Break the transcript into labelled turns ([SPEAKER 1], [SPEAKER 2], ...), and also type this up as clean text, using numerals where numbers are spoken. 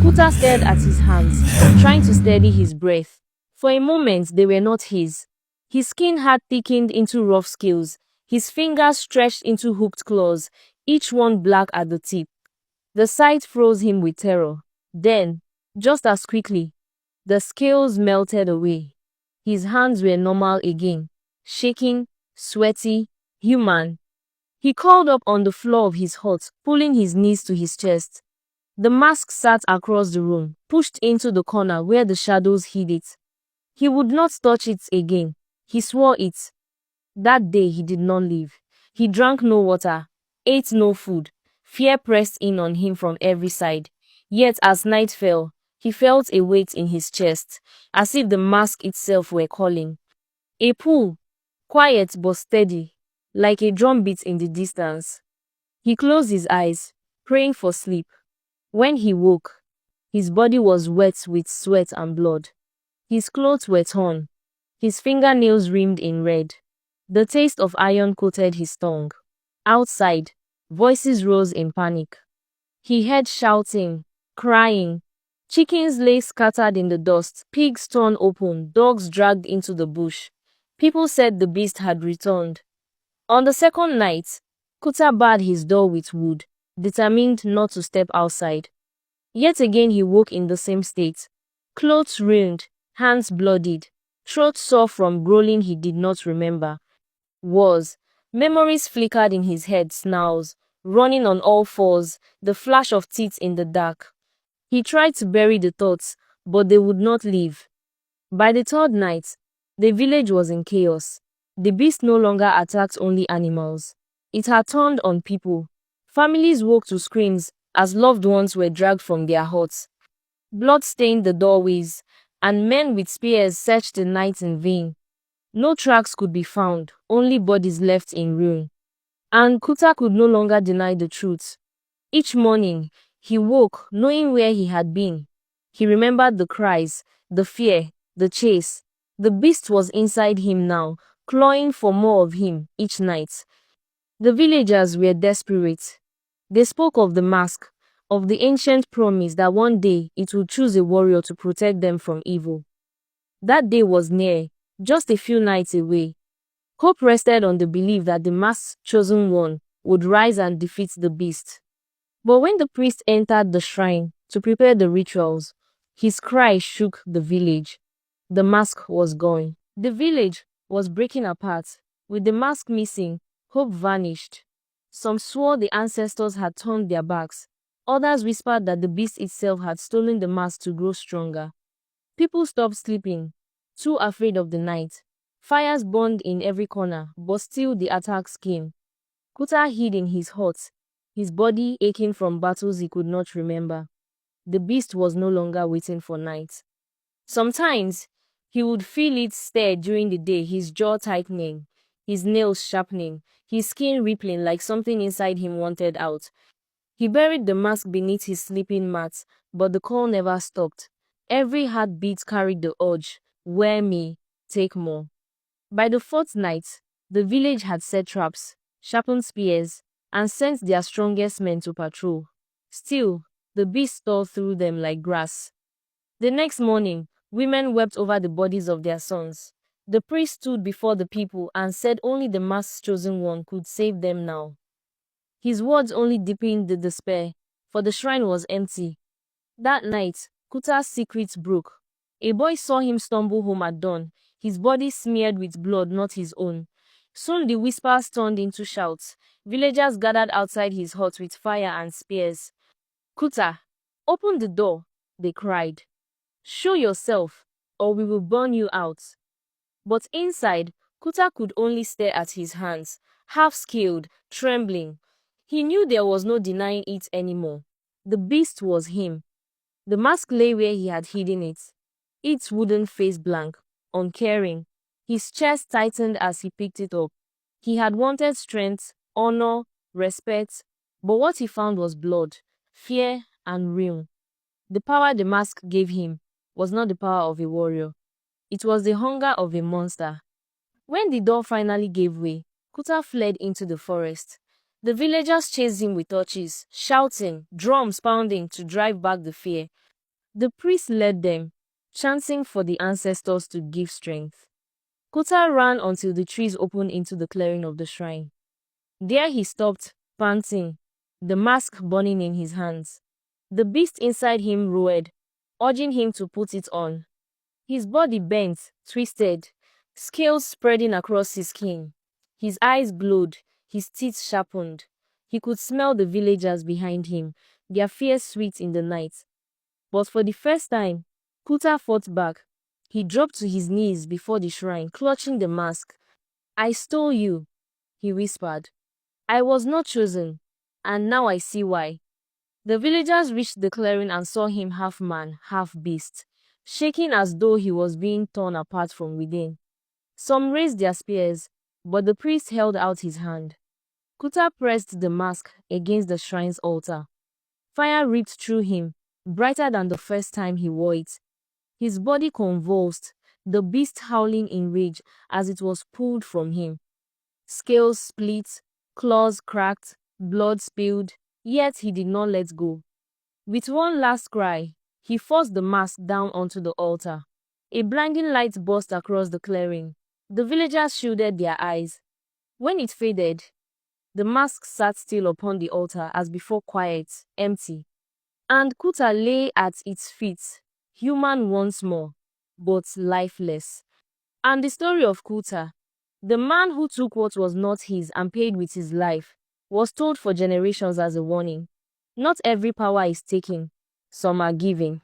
[SPEAKER 1] Kuta stared at his hands, trying to steady his breath. For a moment they were not his. His skin had thickened into rough scales, his fingers stretched into hooked claws, each one black at the tip. The sight froze him with terror. Then, just as quickly, the scales melted away. His hands were normal again, shaking, sweaty, human. He curled up on the floor of his hut, pulling his knees to his chest. The mask sat across the room, pushed into the corner where the shadows hid it. He would not touch it again. He swore it. That day he did not leave. He drank no water, ate no food. Fear pressed in on him from every side. Yet as night fell, he felt a weight in his chest, as if the mask itself were calling. A pull, quiet but steady, like a drumbeat in the distance. He closed his eyes, praying for sleep. When he woke, his body was wet with sweat and blood. His clothes were torn, his fingernails rimmed in red. The taste of iron coated his tongue. Outside, voices rose in panic. He heard shouting, crying. Chickens lay scattered in the dust, pigs torn open, dogs dragged into the bush. People said the beast had returned. On the second night, Kuta barred his door with wood, determined not to step outside. Yet again he woke in the same state. Clothes ruined, hands bloodied, throat sore from growling he did not remember. Memories flickered in his head, snarls, running on all fours, the flash of teeth in the dark. He tried to bury the thoughts, but they would not leave. By the third night, the village was in chaos. The beast no longer attacked only animals. It had turned on people. Families woke to screams as loved ones were dragged from their huts. Blood stained the doorways, and men with spears searched the night in vain. No tracks could be found, only bodies left in ruin. And Kuta could no longer deny the truth. Each morning, he woke knowing where he had been. He remembered the cries, the fear, the chase. The beast was inside him now, clawing for more of him each night. The villagers were desperate. They spoke of the mask, of the ancient promise that one day it would choose a warrior to protect them from evil. That day was near, just a few nights away. Hope rested on the belief that the mask's chosen one would rise and defeat the beast. But when the priest entered the shrine to prepare the rituals, his cry shook the village. The mask was gone. The village was breaking apart. With the mask missing, hope vanished. Some swore the ancestors had turned their backs. Others whispered that the beast itself had stolen the mask to grow stronger. People stopped sleeping, too afraid of the night. Fires burned in every corner, but still the attacks came. Kuta hid in his hut, his body aching from battles he could not remember. The beast was no longer waiting for night. Sometimes, he would feel it stir during the day, his jaw tightening, his nails sharpening, his skin rippling like something inside him wanted out. He buried the mask beneath his sleeping mat, but the call never stopped. Every heartbeat carried the urge, wear me, take more. By the fourth night, the village had set traps, sharpened spears, and sent their strongest men to patrol. Still, the beast tore through them like grass. The next morning, women wept over the bodies of their sons. The priest stood before the people and said only the mask's chosen one could save them now. His words only deepened the despair, for the shrine was empty. That night, Kuta's secret broke. A boy saw him stumble home at dawn, his body smeared with blood not his own. Soon the whispers turned into shouts. Villagers gathered outside his hut with fire and spears. "Kuta, open the door," they cried. "Show yourself, or we will burn you out." But inside, Kuta could only stare at his hands, half-scaled, trembling. He knew there was no denying it anymore. The beast was him. The mask lay where he had hidden it, its wooden face blank, uncaring. His chest tightened as he picked it up. He had wanted strength, honor, respect, but what he found was blood, fear, and ruin. The power the mask gave him was not the power of a warrior. It was the hunger of a monster. When the door finally gave way, Kuta fled into the forest. The villagers chased him with torches, shouting, drums pounding to drive back the fear. The priest led them, chanting for the ancestors to give strength. Kuta ran until the trees opened into the clearing of the shrine. There he stopped, panting, the mask burning in his hands. The beast inside him roared, urging him to put it on. His body bent, twisted, scales spreading across his skin. His eyes glowed, his teeth sharpened. He could smell the villagers behind him, their fear sweet in the night. But for the first time, Kuta fought back. He dropped to his knees before the shrine, clutching the mask. "I stole you," he whispered. "I was not chosen, and now I see why." The villagers reached the clearing and saw him half man, half beast, shaking as though he was being torn apart from within. Some raised their spears, but the priest held out his hand. Kuta pressed the mask against the shrine's altar. Fire ripped through him, brighter than the first time he wore it. His body convulsed, the beast howling in rage as it was pulled from him. Scales split, claws cracked, blood spilled, yet he did not let go. With one last cry, he forced the mask down onto the altar. A blinding light burst across the clearing. The villagers shielded their eyes. When it faded, the mask sat still upon the altar as before, quiet, empty. And Kuta lay at its feet, human once more, but lifeless. And the story of Kuta, the man who took what was not his and paid with his life, was told for generations as a warning. Not every power is taken, some are given.